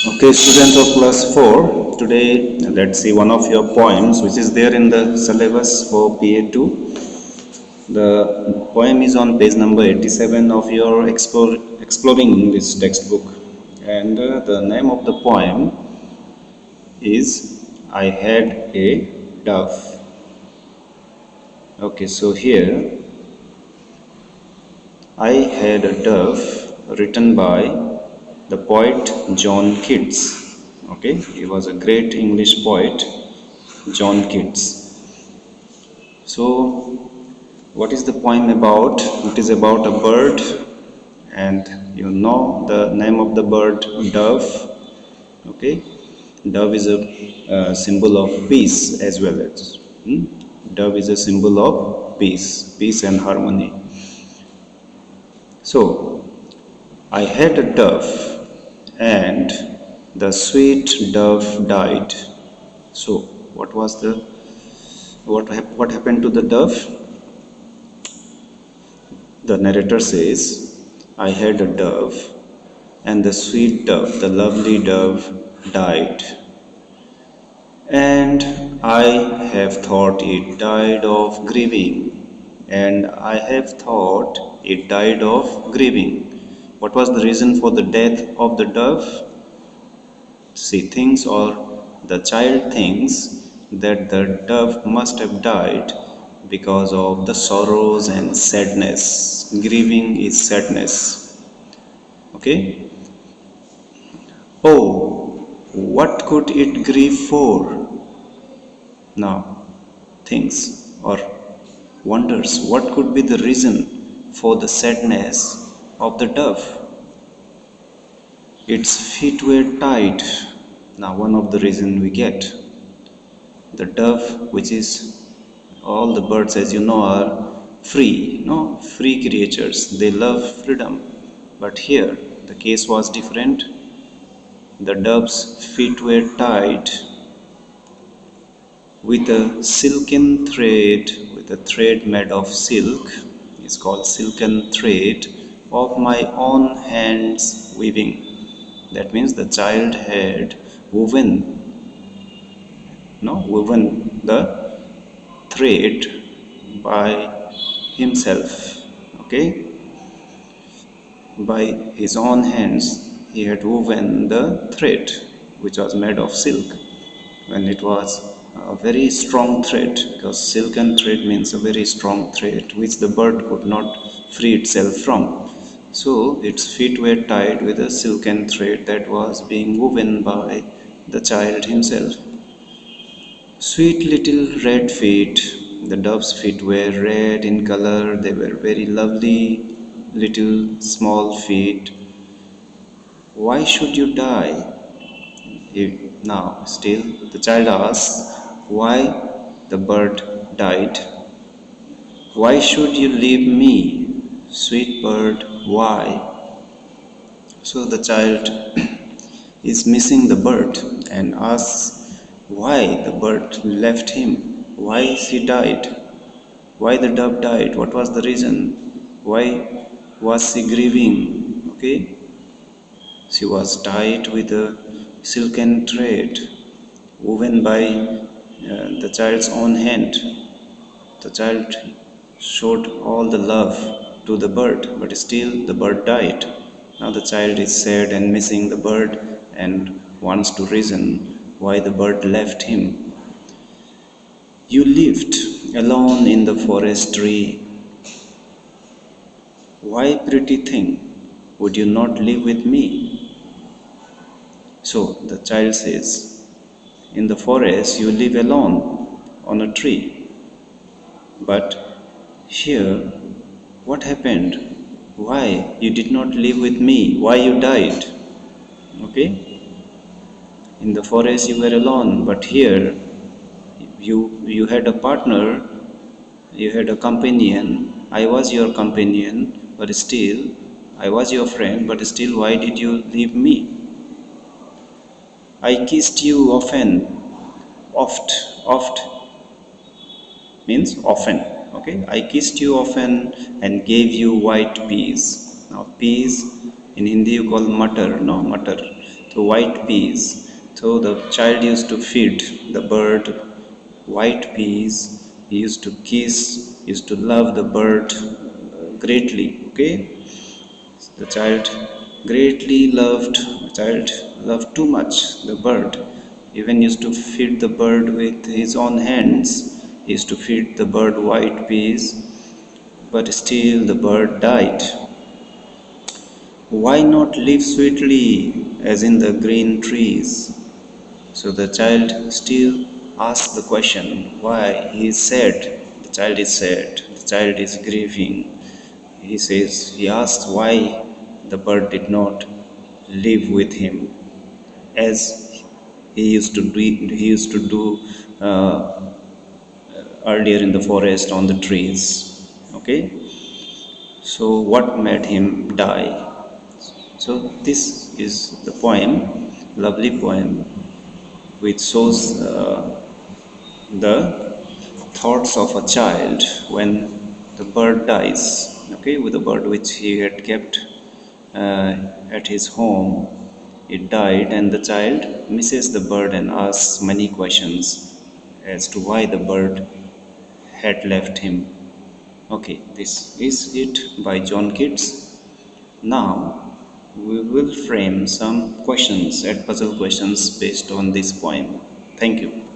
Okay, students of class 4, today let's see one of your poems which is there in the syllabus for PA2. The poem is on page number 87 of your Exploring English textbook, and the name of the poem is I Had a Dove. Okay, so here I Had a Dove, written by the poet John Keats. Okay, he was a great English poet, John Keats. So, what is the poem about? It is about a bird, and you know the name of the bird, dove. Okay, dove is a symbol of peace as well as. Dove is a symbol of peace and harmony. So, I had a dove, and the sweet dove died. So, what happened to the dove? The narrator says, I had a dove, and the sweet dove, the lovely dove, died. And I have thought it died of grieving, and I have thought it died of grieving. What was the reason for the death of the dove? She thinks, or the child thinks, that the dove must have died because of the sorrows and sadness. Grieving is sadness. Okay? Oh, what could it grieve for? Now, thinks or wonders what could be the reason for the sadness of the dove. Its feet were tied. Now, one of the reasons we get. The dove, which is all the birds, as you know, are free, no, free creatures. They love freedom. But here, the case was different. The dove's feet were tied with a silken thread, with a thread made of silk. It's called silken thread of my own hands weaving. That means the child had woven the thread by himself. Okay, by his own hands he had woven the thread, which was made of silk. When it was a very strong thread, because silken thread means a very strong thread which the bird could not free itself from. So its feet were tied with a silken thread that was being woven by the child himself. Sweet little red feet. The dove's feet were red in color. They were very lovely little small feet. Why should you die? Now, still, the child asks why the bird died. Why should you leave me, sweet bird? Why? So the child is missing the bird and asks why the bird left him, why she died, why the dove died, what was the reason, why was she grieving? Okay, she was tied with a silken thread woven by the child's own hand. The child showed all the love to the bird, but still the bird died. Now the child is sad and missing the bird and wants to reason why the bird left him. You lived alone in the forest tree. Why, pretty thing, would you not live with me? So the child says, in the forest you live alone on a tree. But here, what happened? Why you did not live with me? Why you died? Okay? In the forest you were alone, but here you had a partner, you had a companion. I was your companion, but still I was your friend, but still why did you leave me? I kissed you oft means often. Okay, I kissed you often and gave you white peas. Now peas in Hindi you call matar, no, matar. white peas. So the child used to feed the bird white peas. He used to kiss, used to love the bird greatly. Okay, the child greatly loved, the child loved too much the bird. Even used to feed the bird with his own hands. He used to feed the bird white peas, but still the bird died. Why not live sweetly as in the green trees? So the child still asks the question why he is sad. The child is sad. The child is grieving. He asks why the bird did not live with him as he used to do earlier in the forest on the trees. Okay, so what made him die? So this is the poem, lovely poem, which shows the thoughts of a child when the bird dies. Okay, with the bird which he had kept at his home, it died, and the child misses the bird and asks many questions as to why the bird had left him. Okay, this is it by John Keats. Now we will frame some questions, puzzle questions based on this poem. Thank you.